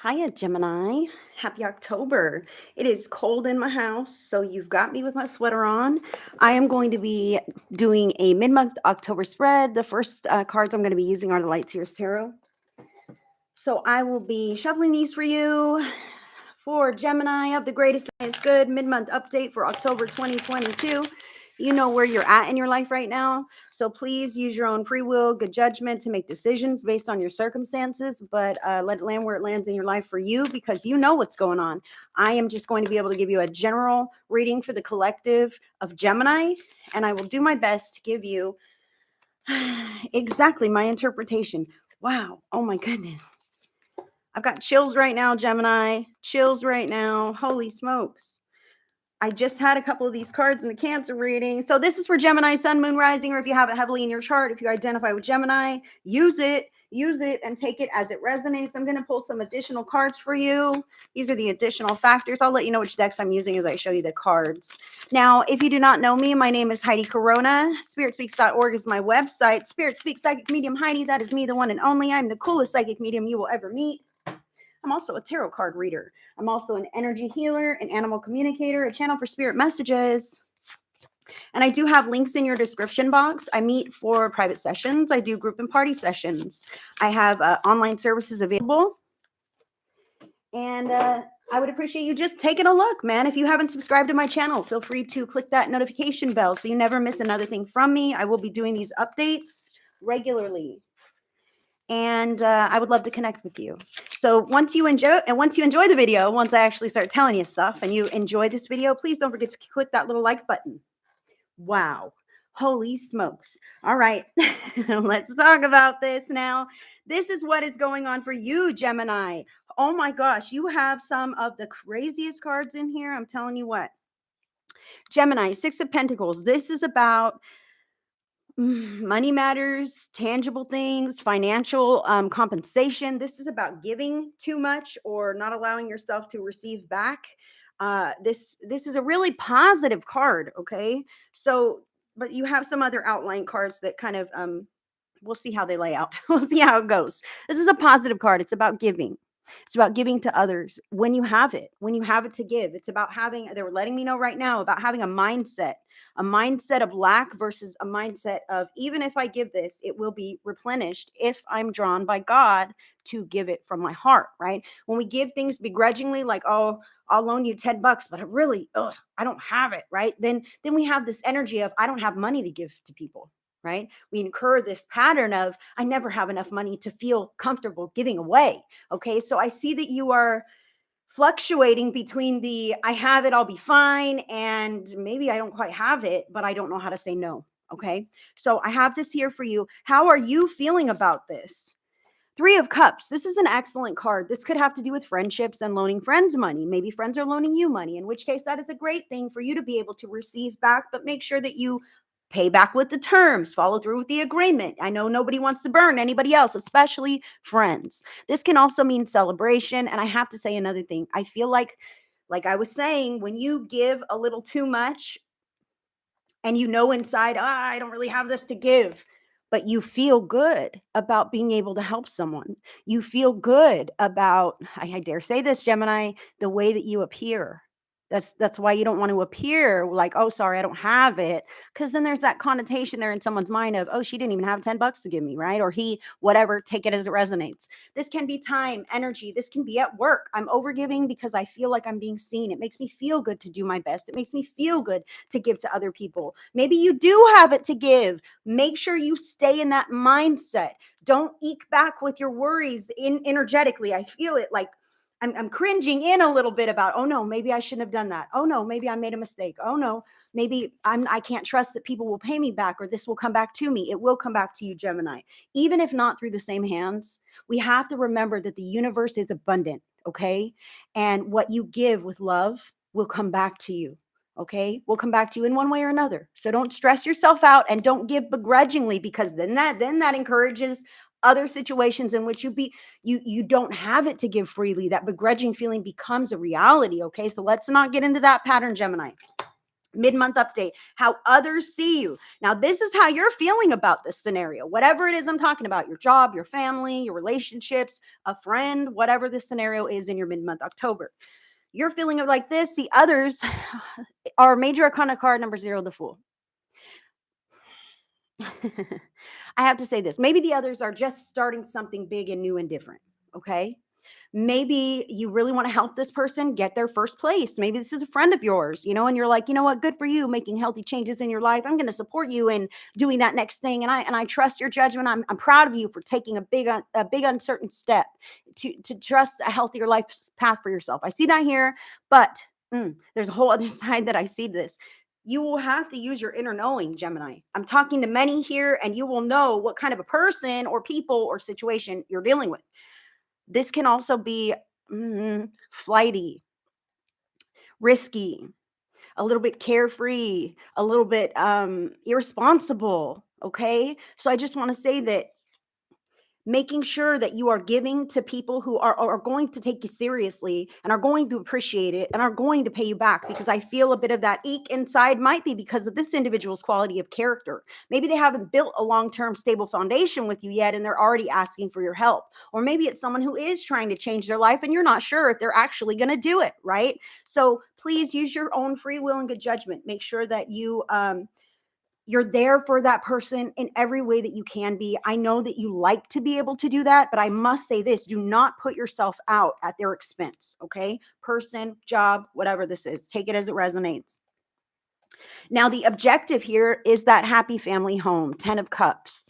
Hiya, Gemini. Happy October. It is cold in my house, so you've got me with my sweater on. I am going to be doing a mid month October spread. The first cards I'm going to be using are the Light Seers Tarot. So I will be shuffling these for you for Gemini of the greatest is good mid month update for October 2022. You know where you're at in your life right now. So please use your own free will, good judgment to make decisions based on your circumstances, but let it land where it lands in your life for you because you know what's going on. I am just going to be able to give you a general reading for the collective of Gemini, and I will do my best to give you exactly my interpretation. Wow. Oh my goodness. I've got chills right now, Gemini. Chills right now. Holy smokes. I just had a couple of these cards in the Cancer reading. So this is for Gemini, Sun, Moon, Rising, or if you have it heavily in your chart, if you identify with Gemini, use it and take it as it resonates. I'm going to pull some additional cards for you. These are the additional factors. I'll let you know which decks I'm using as I show you the cards. Now, if you do not know me, my name is Heidi Corona. SpiritSpeaks.org is my website. Spirit Speaks Psychic Medium Heidi. That is me, the one and only. I'm the coolest psychic medium you will ever meet. I'm also a tarot card reader. I'm also an energy healer, an animal communicator, a channel for spirit messages. And I do have links in your description box. I meet for private sessions. I do group and party sessions. I have online services available. And I would appreciate you just taking a look, man. If you haven't subscribed to my channel, feel free to click that notification bell so you never miss another thing from me. I will be doing these updates regularly. And I would love to connect with you. So once you enjoy the video, once I actually start telling you stuff and you enjoy this video, please don't forget to click that little like button. Wow. Holy smokes. All right. Let's talk about this now. This is what is going on for you, Gemini. Oh my gosh, you have some of the craziest cards in here. I'm telling you what. Gemini, Six of Pentacles. This is about money matters, tangible things, financial compensation. This is about giving too much or not allowing yourself to receive back. This is a really positive card. Okay, so but you have some other outline cards that kind of we'll see how they lay out. We'll see how it goes. This is a positive card. It's about giving. It's about giving to others when you have it to give. It's about having, they were letting me know right now about having a mindset of lack versus a mindset of, even if I give this, it will be replenished if I'm drawn by God to give it from my heart, right? When we give things begrudgingly, like, oh, I'll loan you $10, but I don't have it, right? Then we have this energy of, I don't have money to give to people. Right? We incur this pattern of, I never have enough money to feel comfortable giving away. Okay. So I see that you are fluctuating between the, I have it, I'll be fine. And maybe I don't quite have it, but I don't know how to say no. Okay. So I have this here for you. How are you feeling about this? Three of Cups. This is an excellent card. This could have to do with friendships and loaning friends money. Maybe friends are loaning you money, in which case that is a great thing for you to be able to receive back, but make sure that you pay back with the terms, follow through with the agreement. I know nobody wants to burn anybody else, especially friends. This can also mean celebration. And I have to say another thing. I feel like I was saying, when you give a little too much and you know inside, I don't really have this to give, but you feel good about being able to help someone. You feel good about, I dare say this, Gemini, the way that you appear. That's why you don't want to appear like, oh, sorry, I don't have it. Because then there's that connotation there in someone's mind of, oh, she didn't even have $10 to give me, right? Or he, whatever, take it as it resonates. This can be time, energy. This can be at work. I'm overgiving because I feel like I'm being seen. It makes me feel good to do my best. It makes me feel good to give to other people. Maybe you do have it to give. Make sure you stay in that mindset. Don't eke back with your worries energetically. I feel it like, I'm cringing in a little bit about, oh no, maybe I shouldn't have done that. Oh no, maybe I made a mistake. Oh no, maybe I can't trust that people will pay me back or this will come back to me. It will come back to you, Gemini. Even if not through the same hands, we have to remember that the universe is abundant, okay? And what you give with love will come back to you. Okay, will come back to you in one way or another. So don't stress yourself out and don't give begrudgingly, because then that encourages other situations in which you don't have it to give freely. That begrudging feeling becomes a reality. Okay, so let's not get into that pattern, Gemini. Mid-month update, how others see you. Now, this is how you're feeling about this scenario. Whatever it is I'm talking about, your job, your family, your relationships, a friend, whatever the scenario is in your mid-month October. You're feeling like this. The others are Major Arcana card number 0, the Fool. I have to say this. Maybe the others are just starting something big and new and different. Okay. Maybe you really want to help this person get their first place. Maybe this is a friend of yours, and you're like, you know what, good for you making healthy changes in your life. I'm going to support you in doing that next thing. And I trust your judgment. I'm proud of you for taking a big uncertain step to trust a healthier life path for yourself. I see that here, but there's a whole other side that I see this. You will have to use your inner knowing, Gemini. I'm talking to many here, and you will know what kind of a person or people or situation you're dealing with. This can also be flighty, risky, a little bit carefree, a little bit irresponsible. Okay. So I just want to say that making sure that you are giving to people who are going to take you seriously and are going to appreciate it and are going to pay you back, because I feel a bit of that eek inside might be because of this individual's quality of character. Maybe they haven't built a long-term stable foundation with you yet and they're already asking for your help. Or maybe it's someone who is trying to change their life and you're not sure if they're actually going to do it, right? So please use your own free will and good judgment. Make sure that you're there for that person in every way that you can be. I know that you like to be able to do that, but I must say this, do not put yourself out at their expense, okay? Person, job, whatever this is, take it as it resonates. Now, the objective here is that happy family home, 10 of Cups.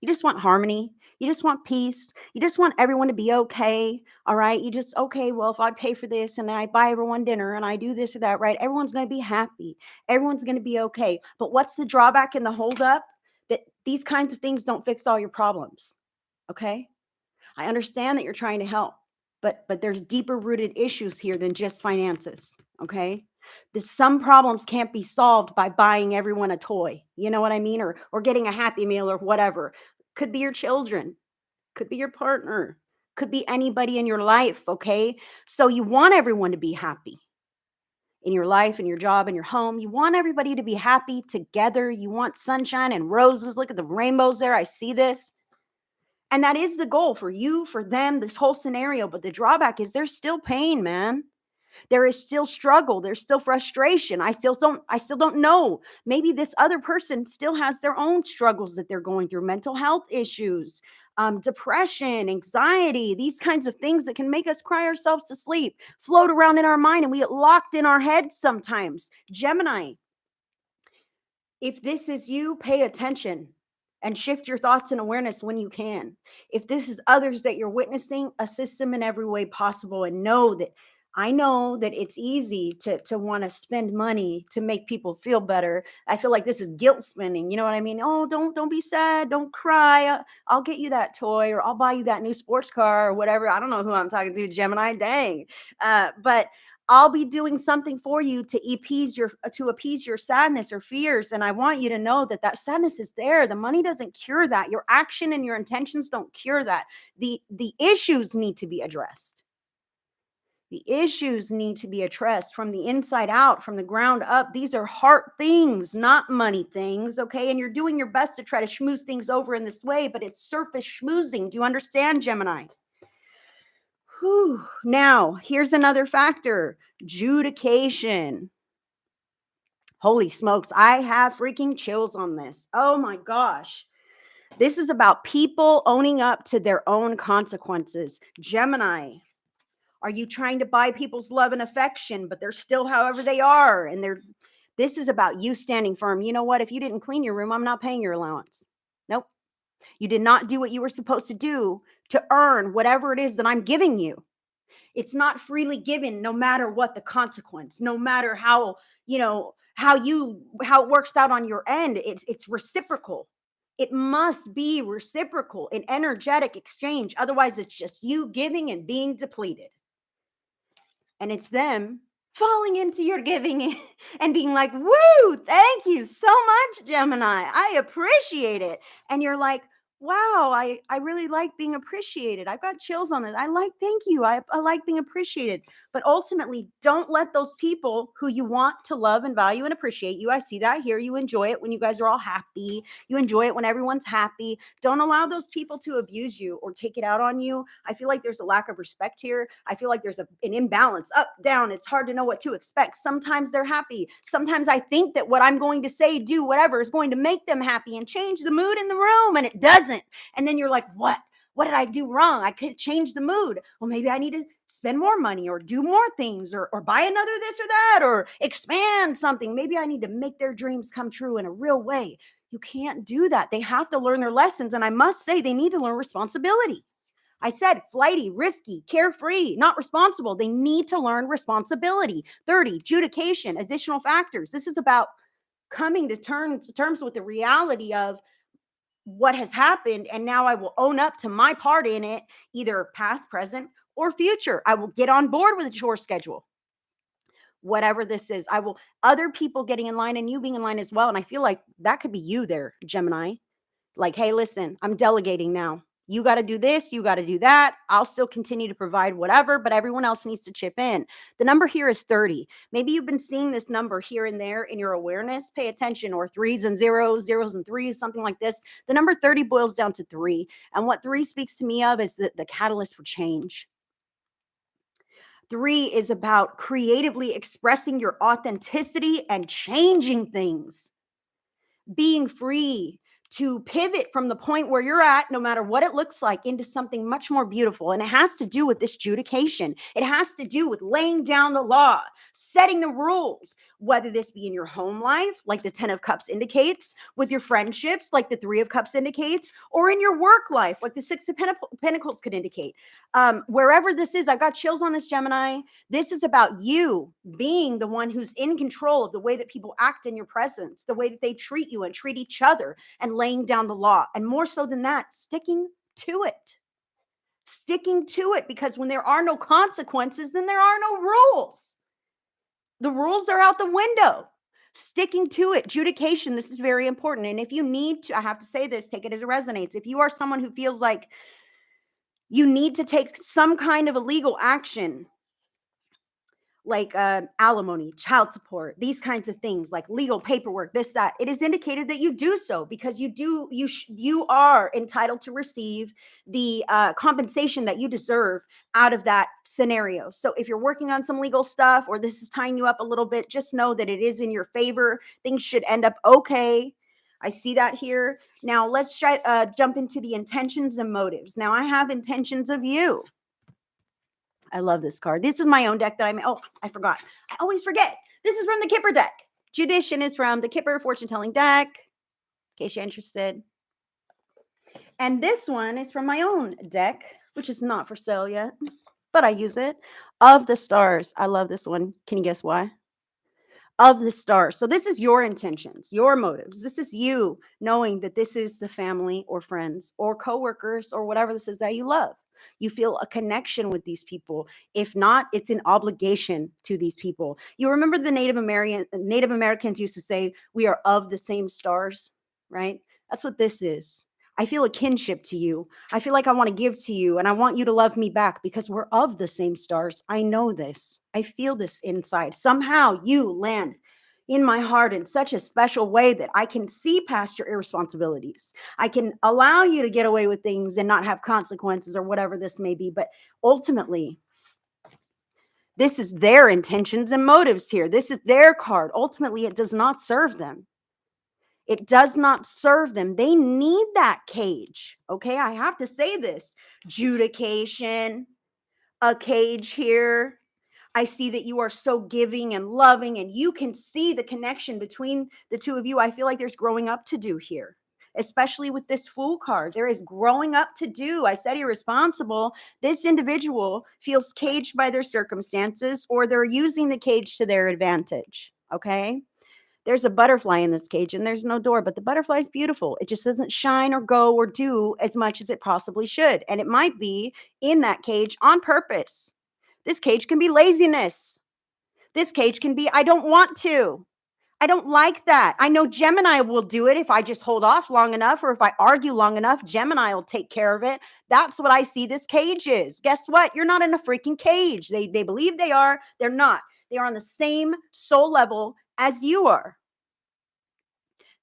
You just want harmony. You just want peace. You just want everyone to be okay. All right. You just, okay, well, if I pay for this and I buy everyone dinner and I do this or that, right? Everyone's going to be happy. Everyone's going to be okay. But what's the drawback and the holdup? That these kinds of things don't fix all your problems. Okay. I understand that you're trying to help, but there's deeper rooted issues here than just finances. Okay. Some problems can't be solved by buying everyone a toy. You know what I mean? Or getting a Happy Meal or whatever. Could be your children, could be your partner, could be anybody in your life. Okay. So you want everyone to be happy in your life, in your job, in your home. You want everybody to be happy together. You want sunshine and roses. Look at the rainbows there. I see this. And that is the goal for you, for them, this whole scenario. But the drawback is there's still pain, man. There is still struggle. There's still frustration. I still don't know. Maybe this other person still has their own struggles that they're going through, mental health issues, depression, anxiety, these kinds of things that can make us cry ourselves to sleep, float around in our mind, and we get locked in our heads sometimes. Gemini, if this is you, pay attention and shift your thoughts and awareness when you can. If this is others that you're witnessing, assist them in every way possible, and know that I know that it's easy to want to spend money to make people feel better. I feel like this is guilt spending. You know what I mean? Oh, don't be sad, don't cry. I'll get you that toy, or I'll buy you that new sports car, or whatever. I don't know who I'm talking to, Gemini. Dang, but I'll be doing something for you to appease your sadness or fears. And I want you to know that that sadness is there. The money doesn't cure that. Your action and your intentions don't cure that. The issues need to be addressed. The issues need to be addressed from the inside out, from the ground up. These are heart things, not money things. Okay. And you're doing your best to try to schmooze things over in this way, but it's surface schmoozing. Do you understand, Gemini? Whew. Now, here's another factor: judication. Holy smokes, I have freaking chills on this. Oh my gosh. This is about people owning up to their own consequences. Gemini, are you trying to buy people's love and affection, but they're still however they are? And this is about you standing firm. You know what? If you didn't clean your room, I'm not paying your allowance. Nope. You did not do what you were supposed to do to earn whatever it is that I'm giving you. It's not freely given, no matter what the consequence, no matter how, how it works out on your end. It's reciprocal. It must be reciprocal, an energetic exchange. Otherwise, it's just you giving and being depleted. And it's them falling into your giving and being like, woo, thank you so much, Gemini. I appreciate it. And you're like, wow, I really like being appreciated. I've got chills on it. Thank you. I like being appreciated. But ultimately, don't let those people who you want to love and value and appreciate you. I see that here. You enjoy it when you guys are all happy. You enjoy it when everyone's happy. Don't allow those people to abuse you or take it out on you. I feel like there's a lack of respect here. I feel like there's an imbalance up, down. It's hard to know what to expect. Sometimes they're happy. Sometimes I think that what I'm going to say, do, whatever is going to make them happy and change the mood in the room, and it doesn't. And then you're like, what? What did I do wrong? I could change the mood. Well, maybe I need to spend more money or do more things or buy another this or that or expand something. Maybe I need to make their dreams come true in a real way. You can't do that. They have to learn their lessons. And I must say, they need to learn responsibility. I said flighty, risky, carefree, not responsible. They need to learn responsibility. 30, adjudication, additional factors. This is about coming to terms with the reality of what has happened, and now I will own up to my part in it, either past, present, or future. I will get on board with a chore schedule, whatever this is. I will, other people getting in line and you being in line as well. And I feel like that could be you there, Gemini. Like, hey, listen, I'm delegating now. You got to do this, you got to do that. I'll still continue to provide whatever, but everyone else needs to chip in. The number here is 30. Maybe you've been seeing this number here and there in your awareness. Pay attention, or threes and zeros, zeros and threes, something like this. The number 30 boils down to three. And what three speaks to me of is the catalyst for change. Three is about creatively expressing your authenticity and changing things, being free to pivot from the point where you're at, no matter what it looks like, into something much more beautiful. And it has to do with this adjudication. It has to do with laying down the law, setting the rules, whether this be in your home life, like the 10 of Cups indicates, with your friendships, like the 3 of Cups indicates, or in your work life, like the 6 of Pentacles could indicate. Wherever this is, I've got chills on this, Gemini. This is about you being the one who's in control of the way that people act in your presence, the way that they treat you and treat each other, and laying down the law. And more so than that, sticking to it. Sticking to it, because when there are no consequences, then there are no rules. The rules are out the window. Sticking to it. Adjudication, this is very important. And if you need to, I have to say this, take it as it resonates. If you are someone who feels like you need to take some kind of illegal action, like alimony, child support, these kinds of things, like legal paperwork, this, that, it is indicated that you do so because you are entitled to receive the compensation that you deserve out of that scenario. So if you're working on some legal stuff, or this is tying you up a little bit, just know that it is in your favor. Things should end up okay. I see that here. Now let's jump into the intentions and motives. Now I have intentions of you. I love this card. This is my own deck that I made. Oh, I forgot. I always forget. This is from the Kipper deck. Judition is from the Kipper fortune telling deck, in case you're interested. And this one is from my own deck, which is not for sale yet, but I use it. Of the Stars. I love this one. Can you guess why? Of the Stars. So this is your intentions, your motives. This is you knowing that this is the family or friends or coworkers or whatever this is that you love. You feel a connection with these people. If not, it's an obligation to these people. You remember the Native Americans used to say, we are of the same stars, right? That's what this is. I feel a kinship to you. I feel like I want to give to you, and I want you to love me back because we're of the same stars. I know this. I feel this inside. Somehow you land in my heart in such a special way that I can see past your irresponsibilities. I can allow you to get away with things and not have consequences or whatever this may be. But ultimately, this is their intentions and motives here. This is their card. Ultimately, it does not serve them. It does not serve them. They need that cage. Okay, I have to say this. Judication, a cage here. I see that you are so giving and loving, and you can see the connection between the two of you. I feel like there's growing up to do here, especially with this Fool card. There is growing up to do. I said irresponsible. This individual feels caged by their circumstances, or they're using the cage to their advantage. Okay. There's a butterfly in this cage and there's no door, but the butterfly is beautiful. It just doesn't shine or go or do as much as it possibly should. And it might be in that cage on purpose. This cage can be laziness. This cage can be, I don't want to. I don't like that. I know Gemini will do it if I just hold off long enough, or if I argue long enough, Gemini will take care of it. That's what I see this cage is. Guess what? You're not in a freaking cage. They believe they are. They're not. They are on the same soul level as you are.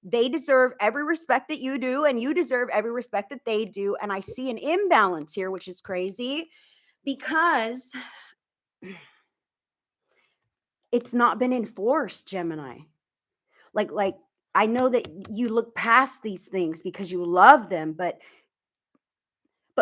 They deserve every respect that you do, and you deserve every respect that they do. And I see an imbalance here, which is crazy because it's not been enforced, Gemini. Like I know that you look past these things because you love them, but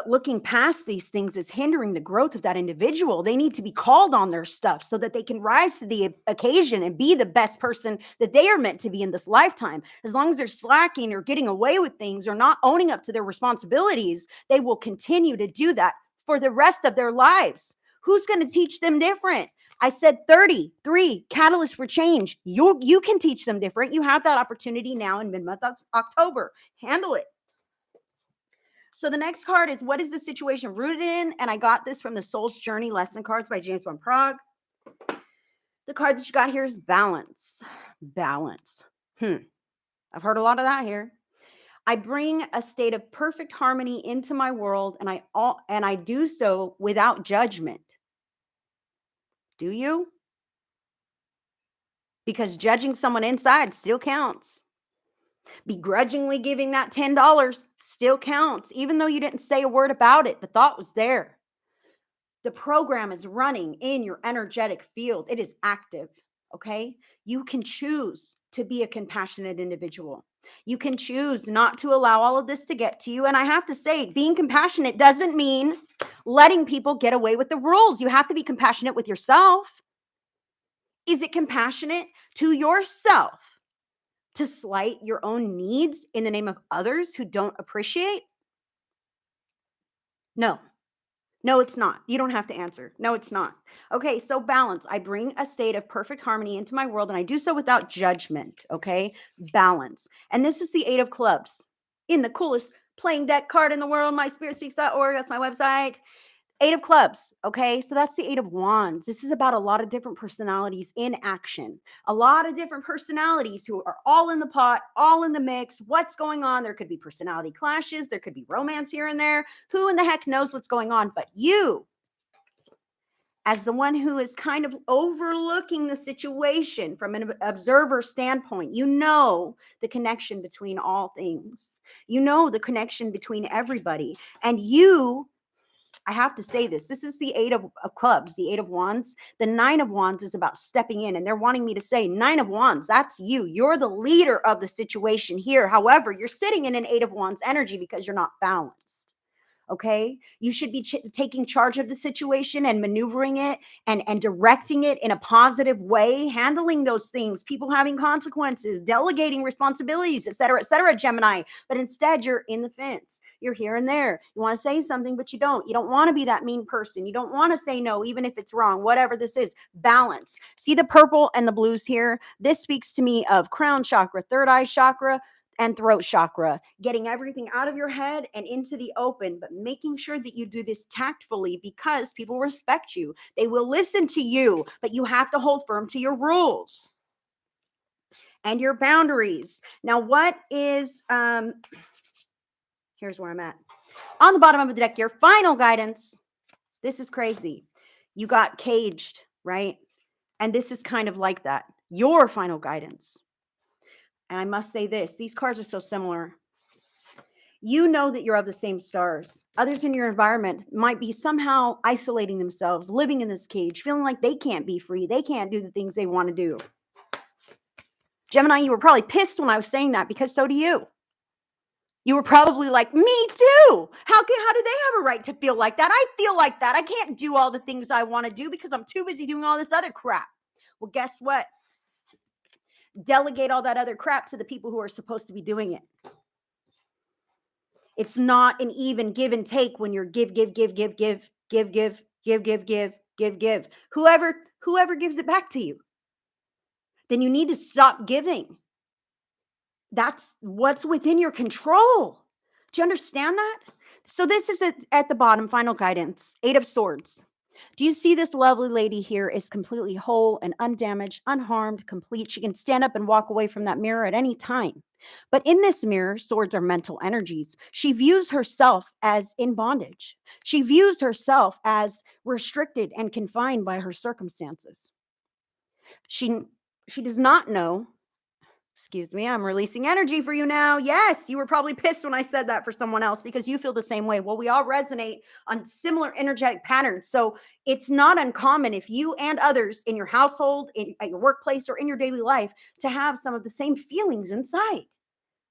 looking past these things is hindering the growth of that individual. They need to be called on their stuff so that they can rise to the occasion and be the best person that they are meant to be in this lifetime. As long as they're slacking or getting away with things or not owning up to their responsibilities, they will continue to do that for the rest of their lives. Who's going to teach them different? I said 33 catalysts for change. You can teach them different. You have that opportunity now in mid-month October. Handle it. So the next card is, what is the situation rooted in? And I got this from the Soul's Journey Lesson Cards by James von Prague. The card that you got here is balance. Balance. I've heard a lot of that here. I bring a state of perfect harmony into my world, and I do so without judgment. Do you? Because judging someone inside still counts. Begrudgingly giving that $10 still counts, even though you didn't say a word about it. The thought was there. The program is running in your energetic field. It is active, okay? You can choose to be a compassionate individual. You can choose not to allow all of this to get to you. And I have to say, being compassionate doesn't mean letting people get away with the rules. You have to be compassionate with yourself. Is it compassionate to yourself to slight your own needs in the name of others who don't appreciate? No. No, it's not. You don't have to answer. No, it's not. Okay, so balance. I bring a state of perfect harmony into my world, and I do so without judgment. Okay, balance. And this is the Eight of Clubs in the coolest playing deck card in the world, myspiritspeaks.org. That's my website. Eight of Clubs, okay? So that's the Eight of Wands. This is about a lot of different personalities in action. A lot of different personalities who are all in the pot, all in the mix. What's going on? There could be personality clashes. There could be romance here and there. Who in the heck knows what's going on? But you, as the one who is kind of overlooking the situation from an observer standpoint, you know the connection between all things. You know the connection between everybody. And you, I have to say this. This is the Eight of Clubs, the Eight of Wands. The Nine of Wands is about stepping in, and they're wanting me to say, Nine of Wands, that's you. You're the leader of the situation here. However, you're sitting in an Eight of Wands energy because you're not balanced. Okay, you should be taking charge of the situation and maneuvering it and directing it in a positive way, handling those things, people having consequences, delegating responsibilities, et cetera, Gemini. But instead, you're in the fence. You're here and there. You want to say something, but you don't. You don't want to be that mean person. You don't want to say no, even if it's wrong, whatever this is. Balance. See the purple and the blues here? This speaks to me of crown chakra, third eye chakra, and throat chakra, getting everything out of your head and into the open, but making sure that you do this tactfully because people respect you. They will listen to you, but you have to hold firm to your rules and your boundaries. Now, what is, here's where I'm at. On the bottom of the deck, your final guidance. This is crazy. You got caged, right? And this is kind of like that. Your final guidance. And I must say this, these cards are so similar. You know that you're of the same stars. Others in your environment might be somehow isolating themselves, living in this cage, feeling like they can't be free. They can't do the things they want to do. Gemini, you were probably pissed when I was saying that because so do you. You were probably like, me too. How do they have a right to feel like that? I feel like that. I can't do all the things I want to do because I'm too busy doing all this other crap. Well, guess what? Delegate all that other crap to the people who are supposed to be doing it. It's not an even give and take when you're give. Whoever gives it back to you, then you need to stop giving. That's what's within your control. Do you understand that? So this is at the bottom, final guidance, Eight of Swords. Do you see this lovely lady here is completely whole and undamaged, unharmed, complete? She can stand up and walk away from that mirror at any time. But in this mirror, swords are mental energies. She views herself as in bondage. She views herself as restricted and confined by her circumstances. She she does not know. Excuse me, I'm releasing energy for you now. Yes, you were probably pissed when I said that for someone else because you feel the same way. Well, we all resonate on similar energetic patterns. So it's not uncommon if you and others in your household, at your workplace, or in your daily life to have some of the same feelings inside.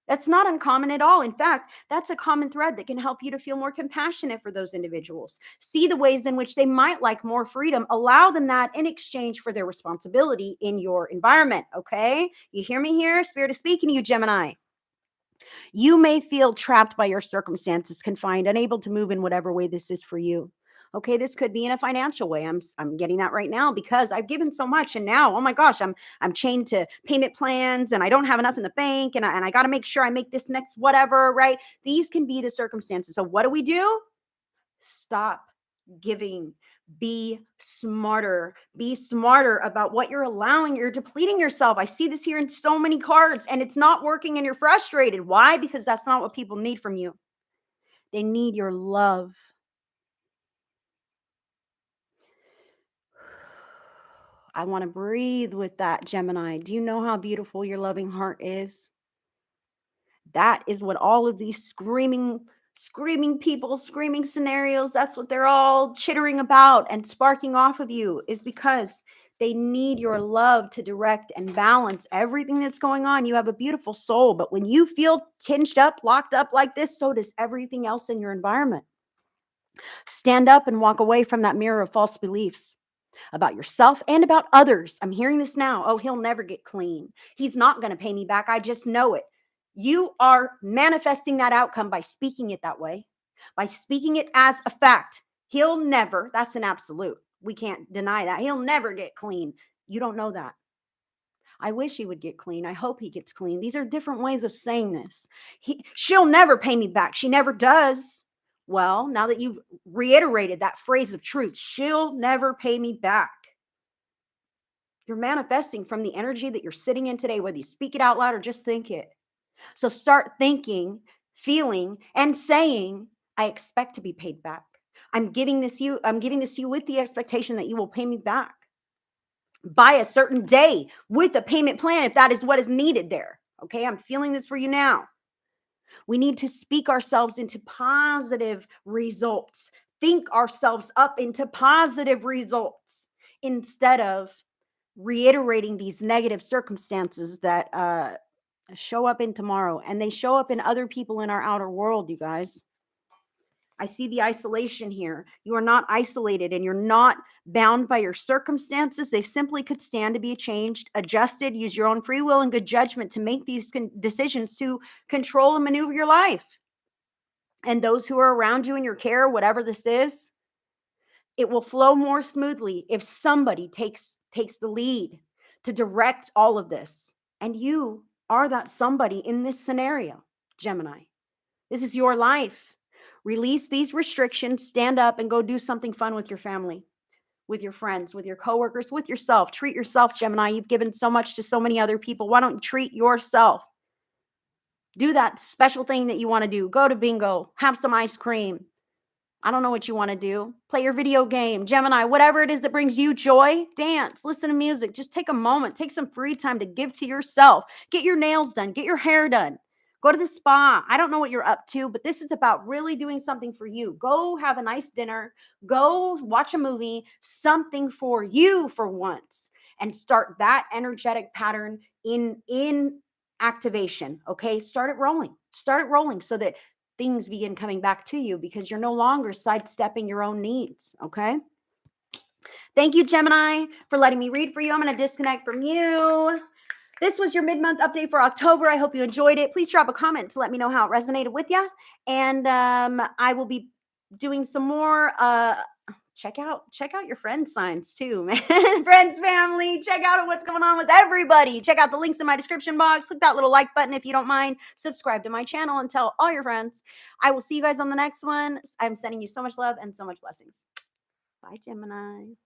That's not uncommon at all. In fact, that's a common thread that can help you to feel more compassionate for those individuals. See the ways in which they might like more freedom. Allow them that in exchange for their responsibility in your environment. Okay. You hear me here? Spirit is speaking to you, Gemini. You may feel trapped by your circumstances, confined, unable to move in whatever way this is for you. Okay, this could be in a financial way. I'm getting that right now because I've given so much and now, oh my gosh, I'm chained to payment plans and I don't have enough in the bank and I got to make sure I make this next whatever, right? These can be the circumstances. So what do? Stop giving. Be smarter. Be smarter about what you're allowing. You're depleting yourself. I see this here in so many cards and it's not working and you're frustrated. Why? Because that's not what people need from you. They need your love. I want to breathe with that, Gemini. Do you know how beautiful your loving heart is? That is what all of these screaming people, screaming scenarios, that's what they're all chittering about and sparking off of you, is because they need your love to direct and balance everything that's going on. You have a beautiful soul, but when you feel tinged up, locked up like this, so does everything else in your environment. Stand up and walk away from that mirror of false beliefs about yourself and about others. I'm hearing this now. Oh, he'll never get clean. He's not going to pay me back. I just know it. You are manifesting that outcome by speaking it that way, by speaking it as a fact. He'll never, that's an absolute. We can't deny that. He'll never get clean. You don't know that. I wish he would get clean. I hope he gets clean. These are different ways of saying this. She'll never pay me back. She never does. Well, now that you've reiterated that phrase of truth, she'll never pay me back. You're manifesting from the energy that you're sitting in today, whether you speak it out loud or just think it. So start thinking, feeling, and saying, I expect to be paid back. I'm giving this to you with the expectation that you will pay me back by a certain day with a payment plan if that is what is needed there. Okay, I'm feeling this for you now. We need to speak ourselves into positive results, think ourselves up into positive results instead of reiterating these negative circumstances that show up in tomorrow, and they show up in other people in our outer world, you guys. I see the isolation here. You are not isolated and you're not bound by your circumstances. They simply could stand to be changed, adjusted. Use your own free will and good judgment to make these decisions to control and maneuver your life. And those who are around you in your care, whatever this is, it will flow more smoothly if somebody takes the lead to direct all of this. And you are that somebody in this scenario, Gemini. This is your life. Release these restrictions, stand up and go do something fun with your family, with your friends, with your coworkers, with yourself. Treat yourself, Gemini. You've given so much to so many other people. Why don't you treat yourself? Do that special thing that you want to do. Go to bingo, have some ice cream. I don't know what you want to do. Play your video game, Gemini, whatever it is that brings you joy. Dance, listen to music. Just take a moment, take some free time to give to yourself. Get your nails done, get your hair done. Go to the spa. I don't know what you're up to, but this is about really doing something for you. Go have a nice dinner. Go watch a movie, something for you for once, and start that energetic pattern in activation. Okay, start it rolling. Start it rolling so that things begin coming back to you because you're no longer sidestepping your own needs. Okay. Thank you, Gemini, for letting me read for you. I'm going to disconnect from you. This was your mid-month update for October. I hope you enjoyed it. Please drop a comment to let me know how it resonated with you. And I will be doing some more. Check out your friends' signs too, man. Friends, family. Check out what's going on with everybody. Check out the links in my description box. Click that little like button if you don't mind. Subscribe to my channel and tell all your friends. I will see you guys on the next one. I'm sending you so much love and so much blessings. Bye, Gemini.